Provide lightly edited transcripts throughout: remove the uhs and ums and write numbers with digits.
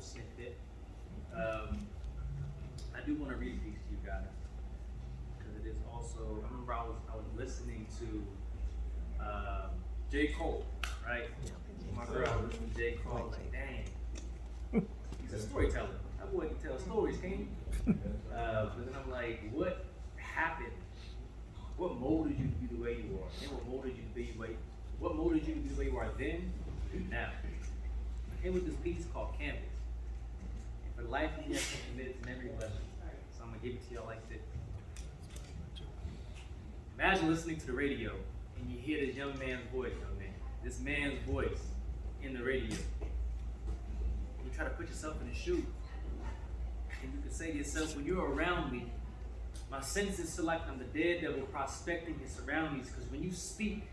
snippet. I do want to read a piece to you guys because it is also. I remember I was listening to J. Cole, right? My girl was listening to J. Cole. I was like, dang, he's a storyteller. That boy can tell stories, can't he? But then I'm like, what happened? What molded you to be the way you are? And what molded you to be the way? What molded you to be the way you are then and now? I came with this piece called Canvas. And for the life of me, I can't commit it to memory lesson. So I'm gonna give it to y'all like this. Imagine listening to the radio and you hear this young man's voice, young man. This man's voice in the radio. You try to put yourself in his shoes. And you can say to yourself, when you're around me, my senses feel like I'm the daredevil prospecting your surroundings, because when you speak,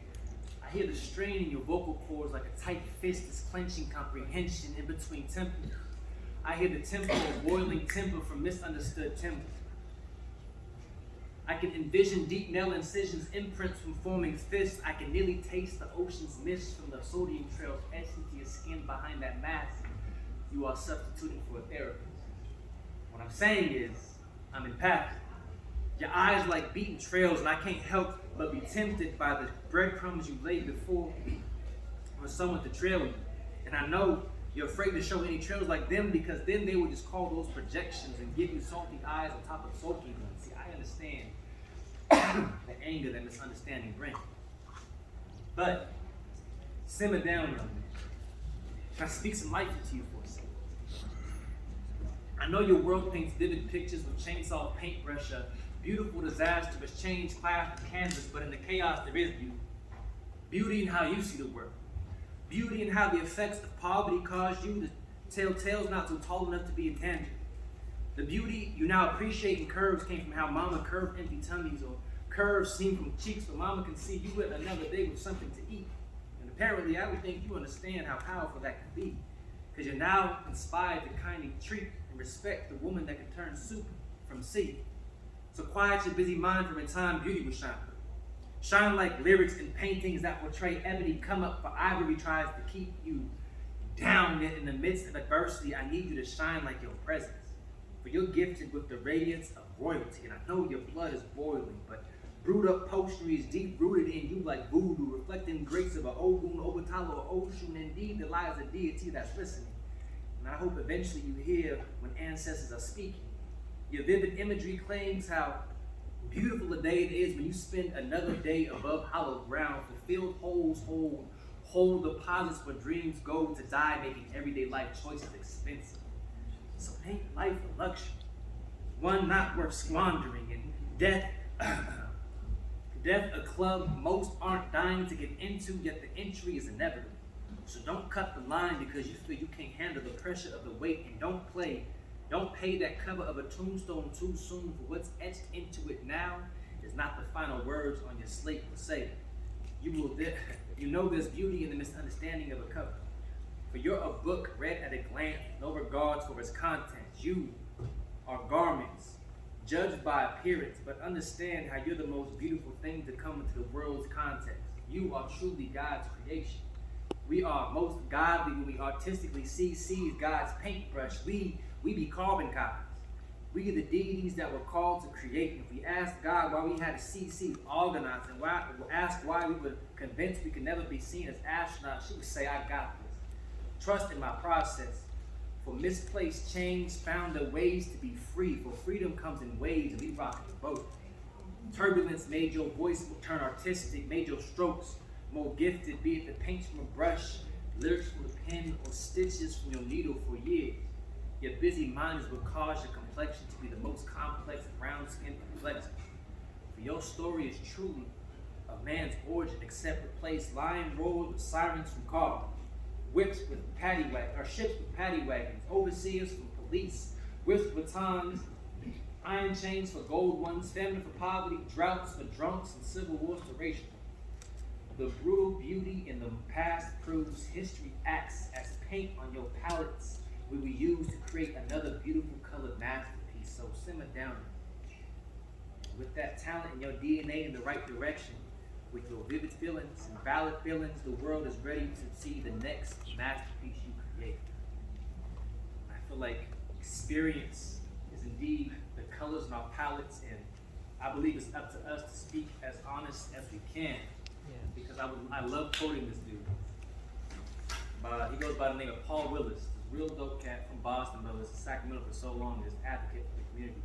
I hear the strain in your vocal cords like a tight fist is clenching comprehension in between tempers. I hear the tempo of boiling temper from misunderstood timber. I can envision deep nail incisions, imprints from forming fists. I can nearly taste the ocean's mist from the sodium trails etched into your skin behind that mask you are substituting for a therapist. What I'm saying is, I'm empathic. Your eyes like beaten trails, and I can't help but be tempted by the breadcrumbs you laid before me for someone to trail you. And I know you're afraid to show any trails like them, because then they would just call those projections and give you salty eyes on top of soaking them. See, I understand the anger that misunderstanding brings. But simmer down, young man. Can I speak some life into you for a second? I know your world paints vivid pictures with chainsaw paintbrush, a beautiful disaster has changed class to canvas, but in the chaos there is beauty. Beauty in how you see the world. Beauty in how the effects of poverty caused you to tell tales not so tall enough to be intangible. The beauty you now appreciate in curves came from how mama curved empty tummies, or curves seen from cheeks so mama can see you at another day with something to eat. And apparently I would think you understand how powerful that can be, because you're now inspired to kindly treat and respect the woman that can turn soup from seed. So quiet your busy mind from a time beauty will shine through. Shine like lyrics and paintings that portray ebony come up, for ivory tries to keep you down. Yet in the midst of adversity, I need you to shine like your presence. For you're gifted with the radiance of royalty, and I know your blood is boiling, but brewed up poetry is deep rooted in you like voodoo, reflecting grace of an Ogun, Obatala, or Oshun. Indeed, there lies a deity that's listening. And I hope eventually you hear when ancestors are speaking. Your vivid imagery claims how beautiful a day it is when you spend another day above hollow ground. Fulfilled holes hold deposits where dreams go to die, making everyday life choices expensive. So make life a luxury, one not worth squandering, and death a club most aren't dying to get into, yet the entry is inevitable. So don't cut the line because you feel you can't handle the pressure of the weight, and don't pay that cover of a tombstone too soon, for what's etched into it now is not the final words on your slate to say. You know there's beauty in the misunderstanding of a cover. For you're a book read at a glance, no regards for its contents. You are garments, judged by appearance, but understand how you're the most beautiful thing to come into the world's context. You are truly God's creation. We are most godly when we artistically see God's paintbrush. We be carbon copies. We are the deities that were called to create. If we ask God why we had to CC organized, and ask why we were convinced we could never be seen as astronauts, she would say, I got this. Trust in my process. For misplaced chains found their ways to be free. For freedom comes in waves, and we rock the boat. Turbulence made your voice turn artistic, made your strokes more gifted, be it the paint from a brush, lyrics from a pen, or stitches from your needle for years. Your busy mind is what caused your complexion to be the most complex brown skin complexion. For your story is truly a man's origin, except replace lion roars with sirens from cars, whips with paddy wagons, or ships with paddy wagons, overseers from police, whips with batons, iron chains for gold ones, famine for poverty, droughts for drunks, and civil wars for racial. The brutal beauty in the past proves history acts as paint on your palettes we will use to create another beautiful colored masterpiece. So simmer down. With that talent and your DNA in the right direction, with your vivid feelings and valid feelings, the world is ready to see the next masterpiece you create. I feel like experience is indeed the colors in our palettes, and I believe it's up to us to speak as honest as we can. Because I love quoting this dude. He goes by the name of Paul Willis. This real dope cat from Boston, but was in Sacramento for so long. Is advocate for the community.